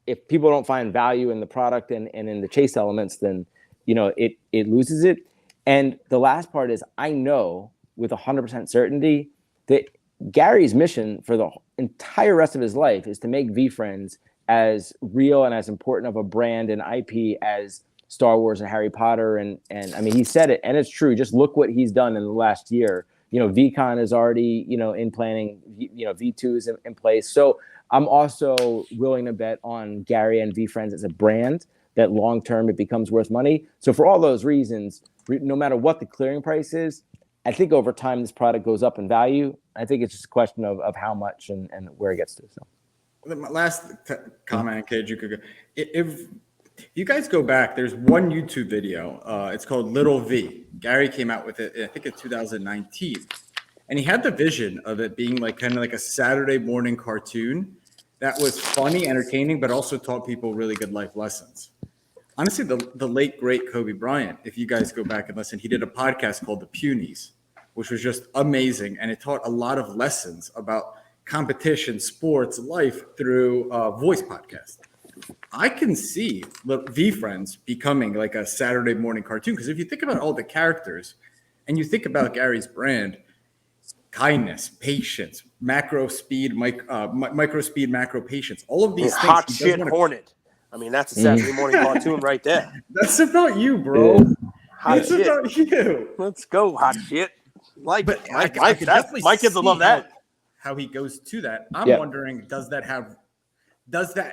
If people don't find value in the product and in the chase elements, then, you know, it loses it. And the last part is, I know with 100% certainty that Gary's mission for the entire rest of his life is to make VFriends as real and as important of a brand and IP as Star Wars and Harry Potter. And I mean, he said it, and it's true. Just look what he's done in the last year. You know, VCon is already, you know, in planning, you know, V2 is in place. So I'm also willing to bet on Gary and VFriends as a brand that long-term it becomes worth money. So for all those reasons, no matter what the clearing price is, I think over time this product goes up in value. I think it's just a question of how much and where it gets to. So, my last comment, KJ, you could go. If you guys go back, there's one YouTube video. It's called Little V. Gary came out with it, I think, in 2019, and he had the vision of it being like kind of like a Saturday morning cartoon that was funny, entertaining, but also taught people really good life lessons. Honestly, the late, great Kobe Bryant, if you guys go back and listen, he did a podcast called The Punies, which was just amazing. And it taught a lot of lessons about competition, sports, life through a voice podcast. I can see VFriends becoming like a Saturday morning cartoon, because if you think about all the characters and you think about Gary's brand, kindness, patience, macro speed, micro speed, macro patience, all of these things. Hot shit Hornet. I mean, that's a Saturday morning cartoon right there. That's about you, bro. That's about you. Let's go, hot shit. Like, but my kids will love that. How he goes to that. I'm wondering, does that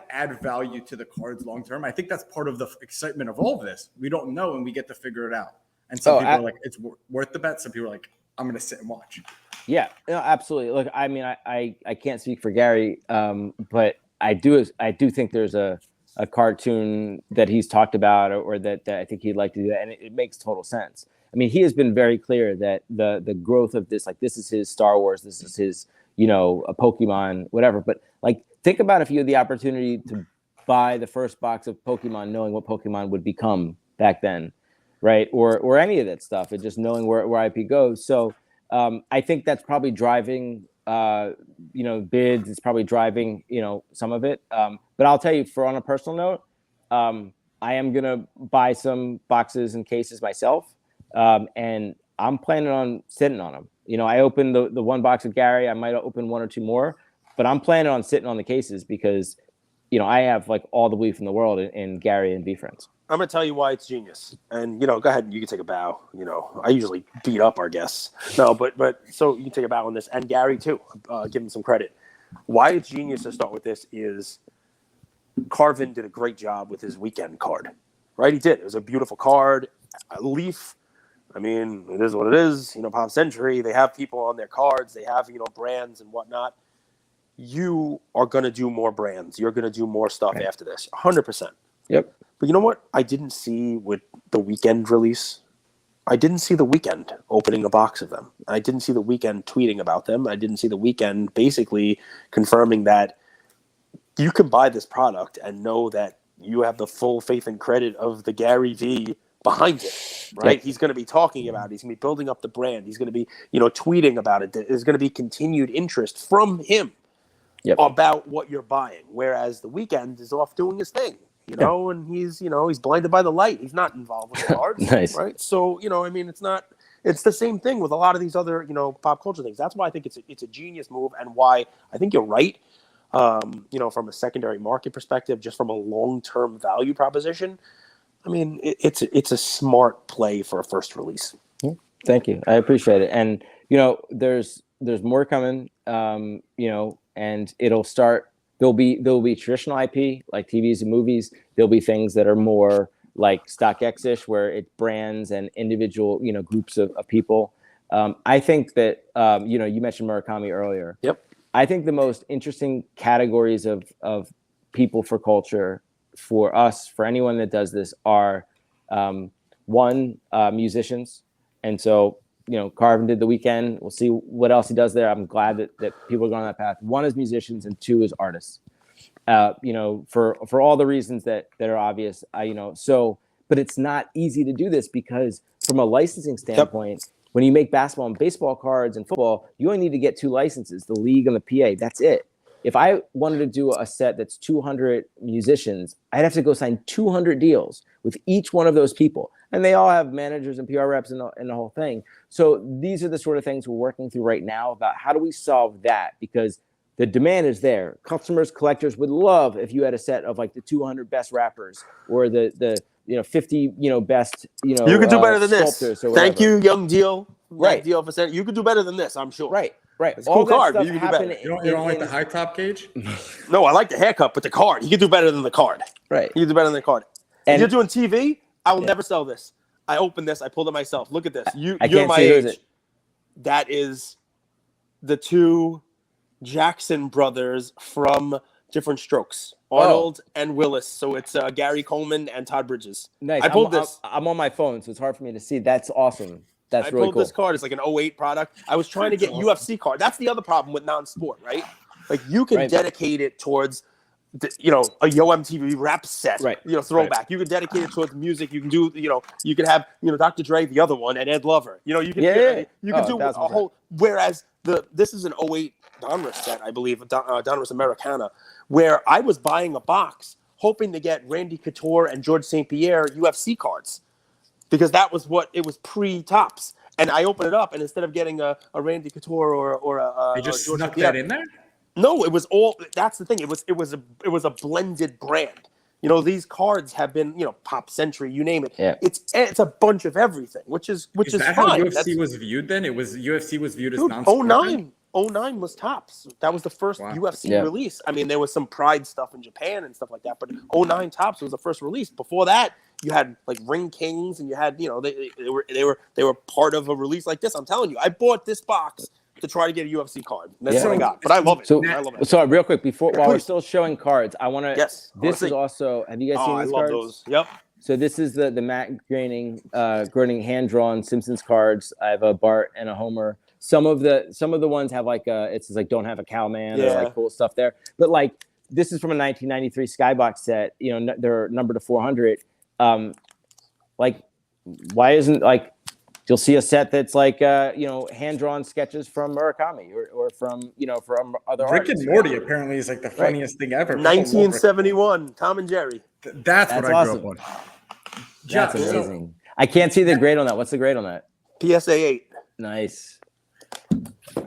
add value to the cards long term? I think that's part of the excitement of all of this. We don't know, and we get to figure it out. And some people are like, it's worth the bet. Some people are like, I'm going to sit and watch. Yeah, no, absolutely. Look, I mean, I can't speak for Gary, but I do think there's a a cartoon that he's talked about, or that I think he'd like to do that, and it makes total sense. I mean, he has been very clear that the growth of this, like, this is his Star Wars, this is his, a Pokemon, whatever. But like, think about if you had the opportunity to buy the first box of Pokemon, knowing what Pokemon would become back then, right? Or any of that stuff, and just knowing where IP goes. So I think that's probably driving, bids. It's probably driving, some of it. But I'll tell you, on a personal note, I am gonna buy some boxes and cases myself. And I'm planning on sitting on them. I opened the one box with Gary. I might open one or two more, but I'm planning on sitting on the cases because, I have like all the belief in the world in Gary and VFriends. I'm going to tell you why it's genius. And, go ahead. You can take a bow. I usually beat up our guests. No, but so you can take a bow on this. And Gary, too. Give him some credit. Why it's genius to start with this is Carvin did a great job with his weekend card. Right? He did. It was a beautiful card. A leaf. I mean, it is what it is. Pop Century, they have people on their cards. They have, brands and whatnot. You are going to do more brands. You're going to do more stuff after this. 100%. Yep. But you know what I didn't see with the weekend release? I didn't see the weekend opening a box of them. I didn't see the weekend tweeting about them. I didn't see the weekend basically confirming that you can buy this product and know that you have the full faith and credit of the GaryVee behind it, right? Yep. He's going to be talking about it. He's going to be building up the brand. He's going to be, tweeting about it. There's going to be continued interest from him about what you're buying. Whereas the weekend is off doing his thing, and he's, he's blinded by the light. He's not involved with the cards, Nice. right? So, it's the same thing with a lot of these other, pop culture things. That's why I think it's a genius move, and why I think you're right. From a secondary market perspective, just from a long-term value proposition, I mean, it's a smart play for a first release. Thank you. I appreciate it. And, there's more coming, and it'll start. There'll be traditional IP like TVs and movies. There'll be things that are more like StockX-ish, where it's brands and individual, groups of people. I think that, you mentioned Murakami earlier. Yep. I think the most interesting categories of people for culture, for us, for anyone that does this, are musicians. And so, Carvin did the weekend. We'll see what else he does there. I'm glad that people are going on that path. One is musicians, and two is artists. For all the reasons that are obvious. But it's not easy to do this because from a licensing standpoint, when you make basketball and baseball cards and football, you only need to get 2 licenses, the league and the PA. That's it. If I wanted to do a set that's 200 musicians, I'd have to go sign 200 deals with each one of those people. And they all have managers and PR reps and the whole thing. So these are the sort of things we're working through right now about how do we solve that? Because the demand is there. Customers, collectors would love if you had a set of like the 200 best rappers or the 50 best you could do better than this. Thank you, Young Deal. Right. Deal for you could do better than this, I'm sure. Right. It's a cool card. Stuff You can do better. You don't like the high top cage? No, I like the haircut, but the card, you can do better than the card. Right. You can do better than the card. And if you're doing TV, I will never sell this. I opened this. I pulled it myself. Look at this. You're can't my see age. it. That is the 2 Jackson brothers from Different Strokes, Arnold and Willis. So it's Gary Coleman and Todd Bridges. Nice. I pulled this. I'm on my phone, so it's hard for me to see. That's awesome. That's I really pulled cool. this card. It's like an 08 product. I was trying to get UFC card. That's the other problem with non-sport, right? Like you can dedicate it towards, a Yo MTV rap set, right? Throwback. Right. You can dedicate it towards music. You can do, you can have, Dr. Dre, the other one, and Ed Lover. You can do a whole. Whereas this is an 08 Donruss set, I believe, Donruss Americana, where I was buying a box hoping to get Randy Couture and George St. Pierre UFC cards. Because that was what it was pre-Tops, and I opened it up, and instead of getting a Randy Couture or a they just George snuck Pierre, that in there. No, it was all. That's the thing. It was a blended brand. These cards have been Pop Century, you name it. Yeah. It's a bunch of everything, which is that fine. How UFC was viewed then? It was UFC was viewed as non-sport. 09 was Tops. That was the first UFC release. I mean, there was some Pride stuff in Japan and stuff like that, but 09 Tops was the first release. Before that, you had like Ring Kings, and you had they were part of a release like this. I'm telling you, I bought this box to try to get a UFC card. That's Yeah. what I got. But I love it. So, I love it. so real quick, while we're Please. still showing cards, I want to. Yes. This is also. Have you guys seen I these love cards? those. Yep. So this is the Matt Groening hand drawn Simpsons cards. I have a Bart and a Homer. Some of the ones have like it's like don't have a cowman or like cool stuff there. But like this is from a 1993 Skybox set. You know, they're numbered to 400. Like, why isn't like you'll see a set that's like hand drawn sketches from Murakami or from from other Rick artists. and Morty apparently is like the funniest thing ever. 1971, Tom and Jerry. That's what I awesome. grew up on. That's amazing. I can't see the grade on that. What's the grade on that? PSA 8. Nice.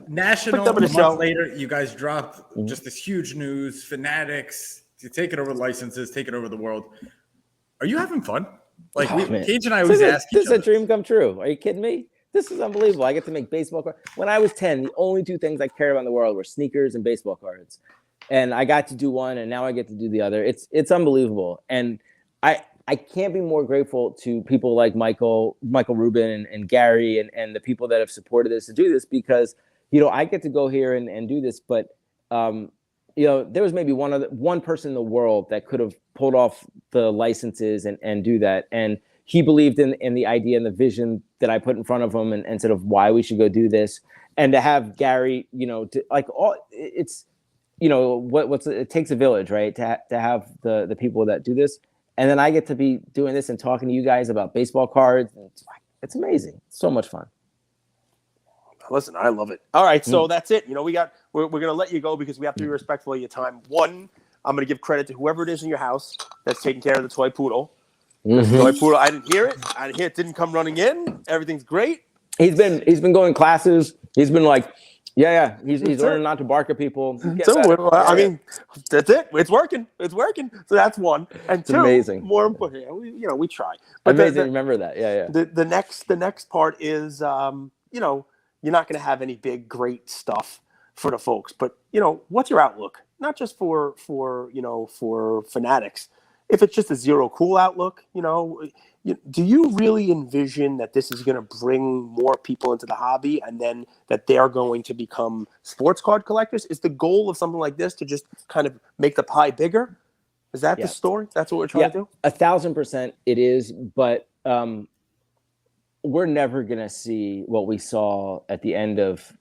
National, Picked up a in the show. month later, you guys dropped just this huge news. Fanatics, you take it over licenses, take it over the world. Are you having fun? Like, Cage and I always ask each This is other. a dream come true. Are you kidding me? This is unbelievable. I get to make baseball cards. When I was 10, the only two things I cared about in the world were sneakers and baseball cards. And I got to do one, and now I get to do the other. It's unbelievable. And I can't be more grateful to people like Michael Rubin and Gary and the people that have supported this to do this because, I get to go here and do this. But, there was maybe one person in the world that could have pulled off the licenses and do that. And he believed in the idea and the vision that I put in front of him and sort of why we should go do this. And to have Gary, it takes a village, right? To have the people that do this. And then I get to be doing this and talking to you guys about baseball cards. It's amazing. It's so much fun. Listen, I love it. All right, so that's it. We're going to let you go because we have to be respectful of your time. One, I'm going to give credit to whoever it is in your house that's taking care of the toy poodle. Mm-hmm. Toy poodle, I didn't hear it. It didn't come running in. Everything's great. He's been going classes. He's been like, he's learning not to bark at people. I mean, that's it. It's working. So that's one. And two, amazing. More important, we try. But amazing. Remember that. Yeah. The next part is, you're not going to have any big, great stuff for the folks. But, what's your outlook? Not just for Fanatics. If it's just a ZeroCool outlook, do you really envision that this is going to bring more people into the hobby and then that they're going to become sports card collectors? Is the goal of something like this to just kind of make the pie bigger? Is that the story? That's what we're trying to do? 1,000% it is. But we're never going to see what we saw at the end of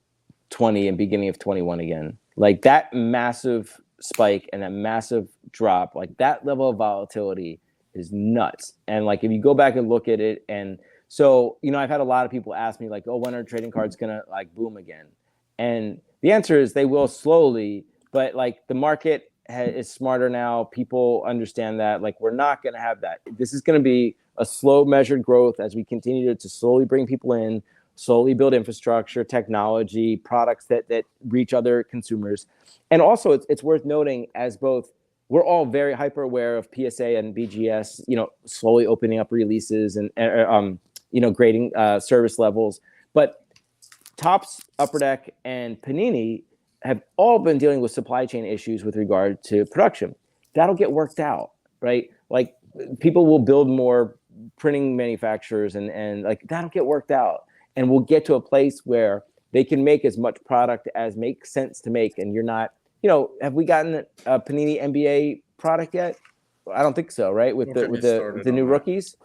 20 and beginning of 21 again. Like that massive spike and that massive drop, like that level of volatility is nuts. And like if you go back and look at it, and so I've had a lot of people ask me like, oh, when are trading cards gonna like boom again? And the answer is they will slowly, but like the market is smarter now. People understand that like we're not gonna have that. This is gonna be a slow measured growth as we continue to slowly bring people in, slowly build infrastructure, technology, products that reach other consumers. And also it's worth noting as both we're all very hyper aware of PSA and BGS, slowly opening up releases and grading service levels. But Topps, Upper Deck, and Panini have all been dealing with supply chain issues with regard to production. That'll get worked out, right? Like people will build more printing manufacturers and like that'll get worked out. And we'll get to a place where they can make as much product as makes sense to make. And you're not, have we gotten a Panini NBA product yet? I don't think so, right? With the new rookies.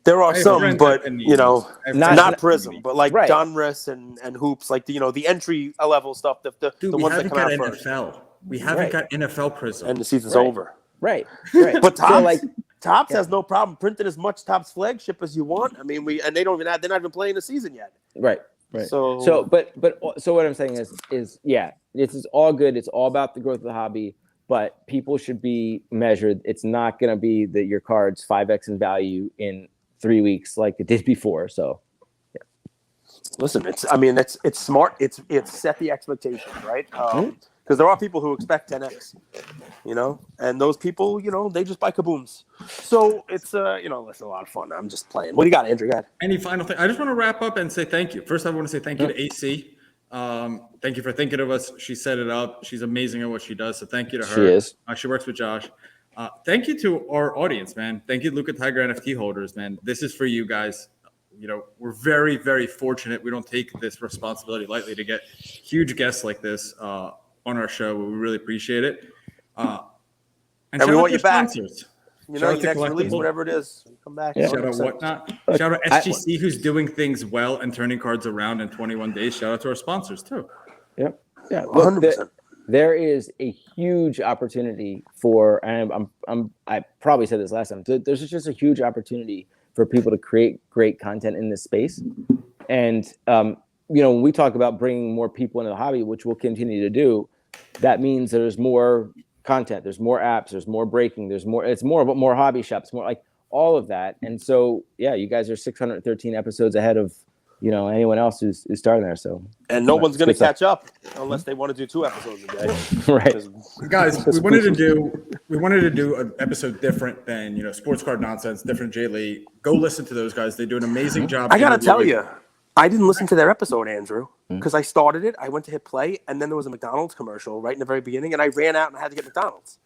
There are some, but not Prism, but like Donruss and Hoops, like the entry level stuff. The ones that come out first. NFL. We haven't got NFL Prism, and the season's over. Right. But Topps has no problem printing as much Topps flagship as you want. I mean, they're not even playing the season yet. Right. So what I'm saying is this is all good. It's all about the growth of the hobby, but people should be measured. It's not going to be that your cards 5x in value in 3 weeks like it did before. So, yeah. Listen, it's smart. It's set the expectation, right? Because there are people who expect 10x, and those people, they just buy kabooms. So it's, it's a lot of fun. I'm just playing. What do you got, Andrew? Go ahead. Any final thing? I just want to wrap up and say thank you. First, I want to say thank you to AC. Thank you for thinking of us. She set it up. She's amazing at what she does. So thank you to her. She is. She works with Josh. Thank you to our audience, man. Thank you, Luka Tiger NFT holders, man. This is for you guys. we're very, very fortunate. We don't take this responsibility lightly to get huge guests like this on our show. We really appreciate it. And we want you back. Sponsors. Your next release, whatever it is, come back. Shout out Whatnot. Shout out SGC, who's doing things well and turning cards around in 21 days. Shout out to our sponsors too. Yep. Yeah. 100%. There is a huge opportunity for, and I probably said this last time. There's just a huge opportunity for people to create great content in this space. And when we talk about bringing more people into the hobby, which we'll continue to do, that means there's more content, there's more apps, there's more breaking, it's more hobby shops, more like all of that. And so, yeah, you guys are 613 episodes ahead of, anyone else who's starting there. So, and no one's going to catch up unless they want to do 2 episodes a day. Right. Guys, we wanted to do an episode different than, Sports Card Nonsense, different Jay Lee. Go listen to those guys. They do an amazing job. I got to tell you, I didn't listen to their episode, Andrew, because I started it. I went to hit play, and then there was a McDonald's commercial right in the very beginning, and I ran out and I had to get McDonald's.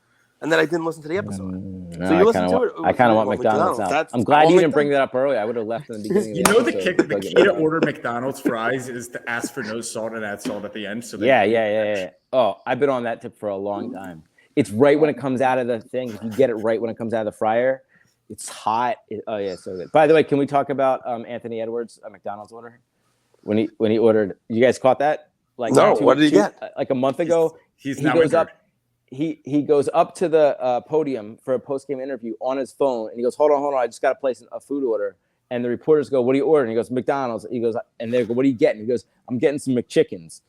And then I didn't listen to the episode. So you listened to it. I kind of want McDonald's now. I'm glad you didn't bring that up early. I would have left in the beginning. The key to order McDonald's fries is to ask for no salt and add salt at the end. So yeah. Oh, I've been on that tip for a long time. It's right when it comes out of the thing. If you get it right when it comes out of the fryer, it's hot. So good. By the way, can we talk about Anthony Edwards' McDonald's order? When he ordered, you guys caught that? Like no, what did he get? Like a month ago. He goes up. He goes up to the podium for a post-game interview on his phone, and he goes, hold on, I just got to place a food order. And the reporters go, what are you ordering? He goes, McDonald's. He goes, and they go, what are you getting? He goes, I'm getting some McChickens.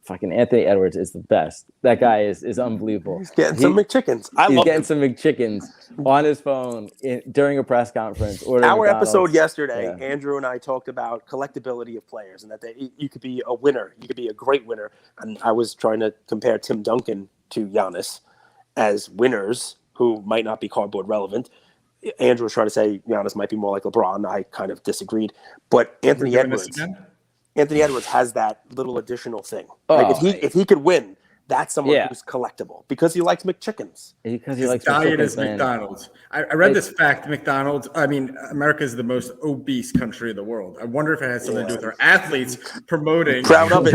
Fucking Anthony Edwards is the best. That guy is unbelievable. He's getting some McChickens. He's getting some McChickens on his phone during a press conference. Our episode yesterday, Andrew and I talked about collectability of players and that you could be a winner. You could be a great winner. And I was trying to compare Tim Duncan to Giannis as winners who might not be cardboard relevant. Andrew was trying to say Giannis might be more like LeBron. I kind of disagreed. But Anthony Edwards has that little additional thing. Like if he could win, that's someone who's collectible because he likes McChickens. Because he His likes diet McChickens, is McDonald's. I read this fact. America is the most obese country in the world. I wonder if it has something to do with our athletes promoting Proud of it.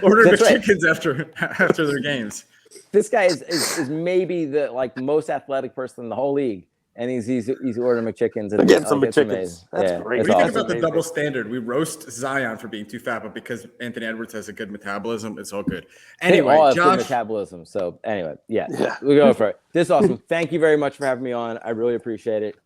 ordering McChickens after their games. This guy is maybe the most athletic person in the whole league. And he's ordering McChickens. And getting some McChickens. That's great. What do you think about the double standard? We roast Zion for being too fat, but because Anthony Edwards has a good metabolism, it's all good. Anyway, Josh, good metabolism. So anyway, yeah, we go for it. This is awesome. Thank you very much for having me on. I really appreciate it.